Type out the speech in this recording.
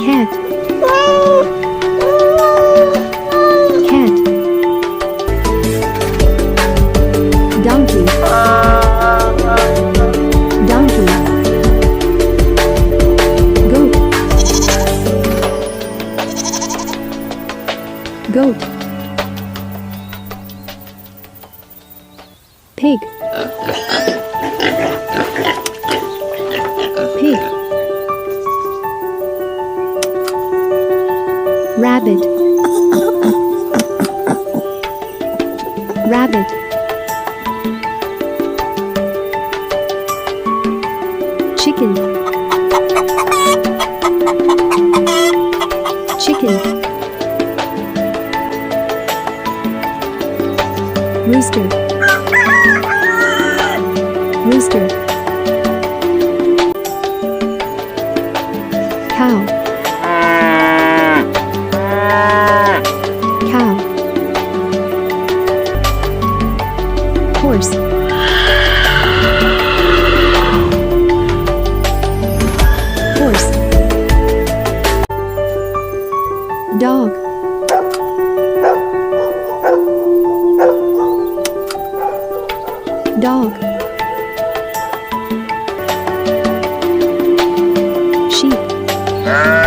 Cat. Cat. Donkey. Donkey. Goat. Goat. Pig. Pig. Rabbit. Rabbit. Chicken. Chicken. Rooster. Rooster. Cow. Cow. Horse. Horse. Dog. Dog. Sheep.